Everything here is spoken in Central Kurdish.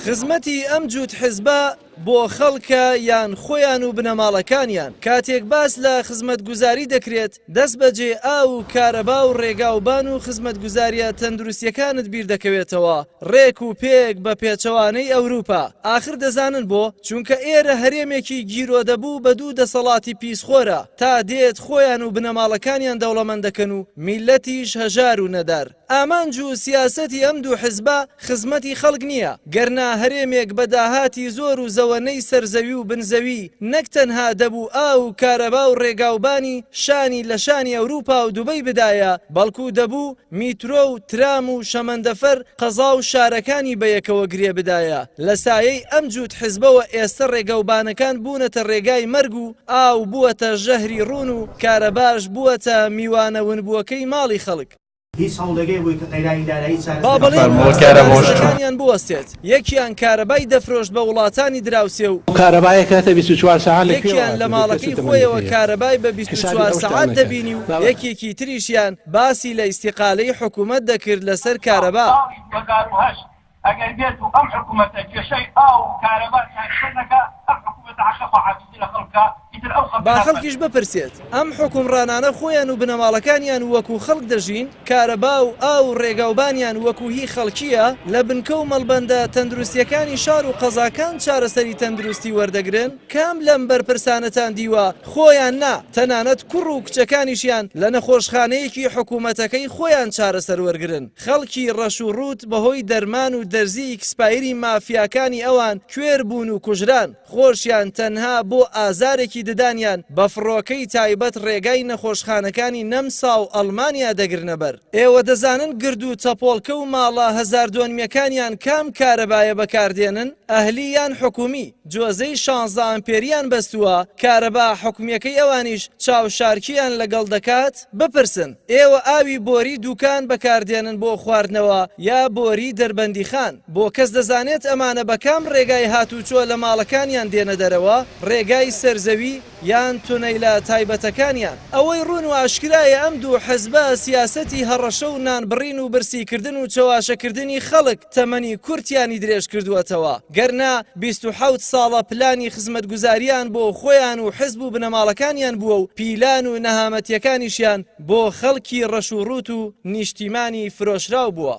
خزمەتی ئەم جووت حیزبە بۆ خەڵکە یان خۆیان و بنەماڵەکانیان کاتێک باس لە خزمەتگوزاری دەکرێت دەست بەجێ ئاو و کارەبا و ڕێگاوبان و خزمەتگوزاریە تەندروستیەکانت بیر دەکەوێتەوە ڕێک و پێک بە پێچەوانەی ئەوروپا ئاخر دەزانن بۆ چونکە ئێرە هەرێمێکی گیرۆ دەبوو بە دوو دەسەڵاتی پیسخۆرە تا دێت خۆیان و بنەماڵەکانیان دەوڵەمەند دەکەن و میلەتیش هەژار و نەدار ئامانج و سیاسەتی ئەم دوو حیزبە خزمەتی خەڵک نییە گەرنا هەرێمێک بە داهاتی زۆر و زەوەنەی سەرزەوی و بنزەوی نەک تەنها دەبوو ئاو و کارەبا و ڕێگاوبانی شانی لە شانی ئەوروپا و دوبەی بدایە بەڵکو دەبوو میترۆ و ترام و شەمەندەفەر قەزا و شارەکانی بەیەکەوە گرێ بدایە لە سایەی ئەم جووت حیزبەوە ئێستا ڕێگاوبانەکان بوونەتە ڕێگای مەرگ و ئاو بووەتە ژەهری ڕوون و کارەباش بووەتە میوانەونبووەکەی ماڵی خەڵک با بەڵێنیان بوەستێت یەکیان کارەبای دەفرۆشت بە وڵاتانی دراوسێ و کارەبایەکەتە 24 ساعت یەکیان لە ماڵەکەی خۆیەوە کارەبای بە 24 ساعت دەبینی و یەکێکی تریشیان باسی لە ئیستیقالەی حکوومەت دەکرد لەسەر کارەبا ئەگەر بێت و ئەم حکوومەتە کێشەی ئاو کارەبا نەکە ئەم حکوومەتە عەشەقە حافزی لە خەڵکە با خەڵکیش بپرسێت ئەم حکومڕانانە خۆیان و بنەماڵەکانیان وەکو خەڵک دەژین کارەبا و ئاو ڕێگاوبانیان وەکو هی خەڵکیە لە بنکە و مەڵبەندە تەندروستیەکانی شار و قەزاکان چارەسەری تەندروستی وەردەگرن کام لەم بەرپرسانەتان دیوە خۆیان نا تەنانەت کوڕ و کچەکانیشیان لە نەخۆشخانەیەکی حکوومەتەکەی خۆیان چارەسەر وەرگرن خەڵکی ڕەش و ڕوت بەهۆی دەرمان و دەرزی ئیکسپایری مافیاکانی ئەوان کوێر بوون و کوژران خۆشیان تەنها بۆ ئازارێکی ددانیان بە فڕۆکەی تایبەت ڕێگای نەخۆشخانەکانی نەمسا و ئەڵمانیا دەگرنە بەر ئێوە دەزانن گرد و تەپۆڵکە و ماڵە هەزار دوانمیەکانیان کام کارەبایە بەکاردێنن ئەهلی یان حکومی جۆزەی 16 ئەمپێریان بەستووە کارەبا حکومیەکەی ئەوانیش چاوشارکیان لەگەڵ دەکات بپرسن ئێوە ئاوی بۆری دوکان بەکاردێنن بۆ خواردنەوە یا بۆری دەربەندی خان بۆ کەس دەزانێت ئەمانە بەکام ڕێگای هاتوچۆ لە ماڵەکانیان دێنە دەرەوە ڕێگای سەرزەوی یان تونەیلە تایبەتەکانیان ئەوەی ڕوون و ئاشکرایە ئەم دوو حیزبە سیاسەتی هەڕەشە و نانبڕین و برسیکردن و چەواشەکردنی خەڵک تەمەنی کورتیانی درێژ کردووەتەوە گەرنا 27 ساڵە پلانی خزمەتگوزاریان بۆ خۆیان و حیزب و بنەماڵەکانیان بووە و پیلان و نەهامەتیەکانیشیان بۆ خەڵکی ڕەش و ڕوت و نیشتیمانی فرۆشراو بووە.